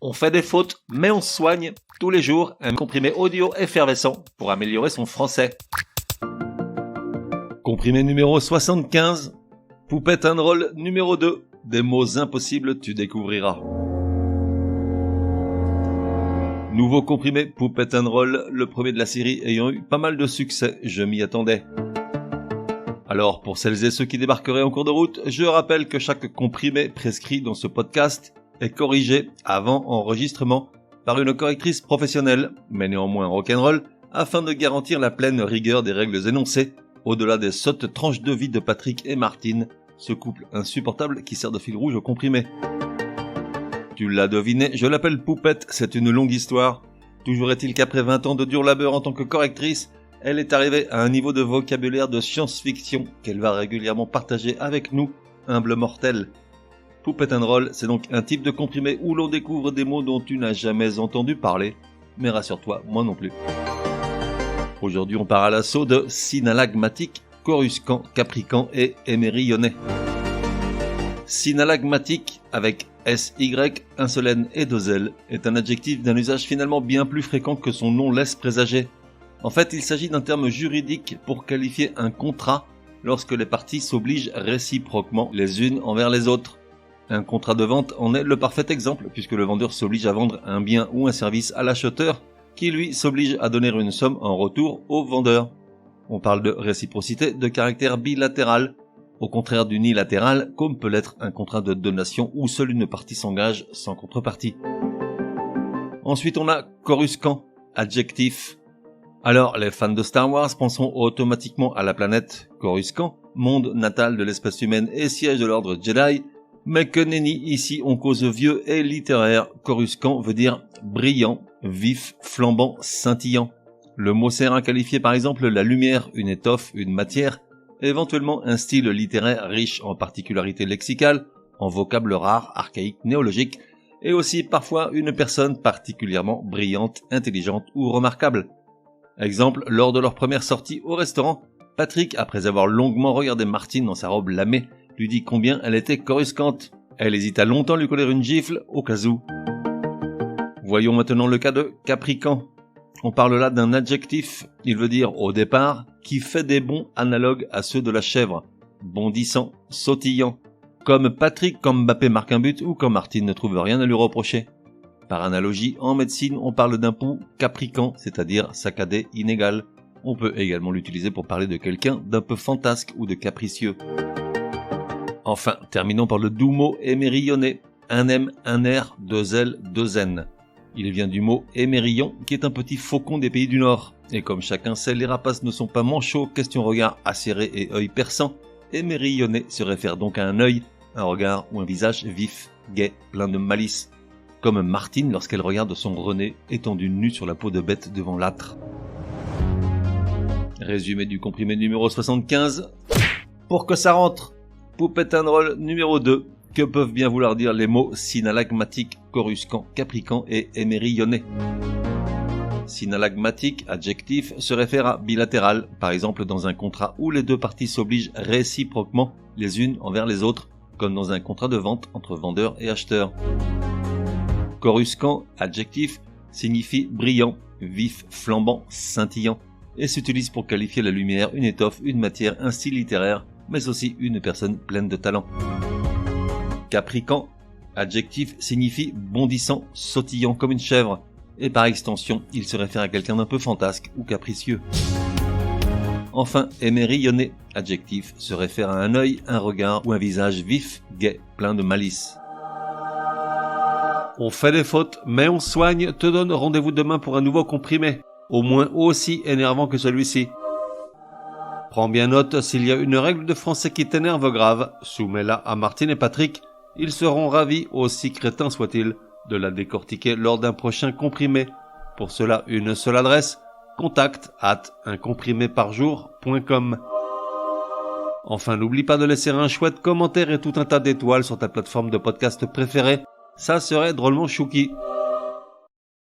On fait des fautes, mais on se soigne. Tous les jours, un comprimé audio effervescent pour améliorer son français. Comprimé numéro 75. Poupette and Roll numéro 2. Des mots impossibles, tu découvriras. Nouveau comprimé Poupette and Roll, le premier de la série ayant eu pas mal de succès, je m'y attendais. Alors, pour celles et ceux qui débarqueraient en cours de route, je rappelle que chaque comprimé prescrit dans ce podcast est corrigé avant enregistrement par une correctrice professionnelle, mais néanmoins rock'n'roll, afin de garantir la pleine rigueur des règles énoncées, au-delà des sottes tranches de vie de Patrick et Martine, ce couple insupportable qui sert de fil rouge au comprimé. Tu l'as deviné, je l'appelle Poupette, c'est une longue histoire. Toujours est-il qu'après 20 ans de dur labeur en tant que correctrice, elle est arrivée à un niveau de vocabulaire de science-fiction qu'elle va régulièrement partager avec nous, humbles mortels. Poupette and Roll, c'est donc un type de comprimé où l'on découvre des mots dont tu n'as jamais entendu parler, mais rassure-toi, moi non plus. Aujourd'hui, on part à l'assaut de synalagmatique, coruscant, caprican et émerillonné. Synalagmatique, avec SY, un seul N et deux L, est un adjectif d'un usage finalement bien plus fréquent que son nom laisse présager. En fait, il s'agit d'un terme juridique pour qualifier un contrat lorsque les parties s'obligent réciproquement les unes envers les autres. Un contrat de vente en est le parfait exemple puisque le vendeur s'oblige à vendre un bien ou un service à l'acheteur qui lui s'oblige à donner une somme en retour au vendeur. On parle de réciprocité de caractère bilatéral, au contraire d'unilatéral comme peut l'être un contrat de donation où seule une partie s'engage sans contrepartie. Ensuite on a coruscant, adjectif. Alors, les fans de Star Wars penseront automatiquement à la planète Coruscant, monde natal de l'espèce humaine et siège de l'ordre Jedi, mais que nenni, ici on cause vieux et littéraire. Coruscant veut dire brillant, vif, flambant, scintillant. Le mot sert à qualifier par exemple la lumière, une étoffe, une matière, éventuellement un style littéraire riche en particularités lexicales, en vocables rares, archaïques, néologiques, et aussi parfois une personne particulièrement brillante, intelligente ou remarquable. Exemple, lors de leur première sortie au restaurant, Patrick, après avoir longuement regardé Martine dans sa robe lamée, lui dit combien elle était coruscante. Elle hésita longtemps à lui coller une gifle au cas où. Voyons maintenant le cas de caprican. On parle là d'un adjectif, il veut dire au départ, qui fait des bonds analogues à ceux de la chèvre, bondissant, sautillant. Comme Patrick quand Mbappé marque un but ou quand Martine ne trouve rien à lui reprocher. Par analogie, en médecine, on parle d'un pouls caprican, c'est-à-dire saccadé, inégal. On peut également l'utiliser pour parler de quelqu'un d'un peu fantasque ou de capricieux. Enfin, terminons par le doux mot émerillonné. Un M, un R, deux L, deux N. Il vient du mot émerillon, qui est un petit faucon des pays du Nord. Et comme chacun sait, les rapaces ne sont pas manchots, question regard acéré et œil perçant. Émerillonné se réfère donc à un œil, un regard ou un visage vif, gai, plein de malice. Comme Martine lorsqu'elle regarde son René étendu nu sur la peau de bête devant l'âtre. Résumé du comprimé numéro 75. Pour que ça rentre, Poupette and Roll numéro 2. Que peuvent bien vouloir dire les mots synalagmatique, coruscant, caprican et émerillonné? Synalagmatique, adjectif, se réfère à bilatéral, par exemple dans un contrat où les deux parties s'obligent réciproquement les unes envers les autres, comme dans un contrat de vente entre vendeur et acheteur. Coruscant, adjectif, signifie brillant, vif, flambant, scintillant, et s'utilise pour qualifier la lumière, une étoffe, une matière, un style littéraire, mais aussi une personne pleine de talent. Caprican, adjectif, signifie bondissant, sautillant comme une chèvre, et par extension, il se réfère à quelqu'un d'un peu fantasque ou capricieux. Enfin, émerillonné, adjectif, se réfère à un œil, un regard ou un visage vif, gai, plein de malice. On fait des fautes, mais on soigne, te donne rendez-vous demain pour un nouveau comprimé, au moins aussi énervant que celui-ci. Prends bien note, s'il y a une règle de français qui t'énerve grave, soumets-la à Martine et Patrick, ils seront ravis, aussi crétins soient-ils, de la décortiquer lors d'un prochain comprimé. Pour cela, une seule adresse, contact@uncompriméparjour.com. Enfin, n'oublie pas de laisser un chouette commentaire et tout un tas d'étoiles sur ta plateforme de podcast préférée. Ça serait drôlement chouki.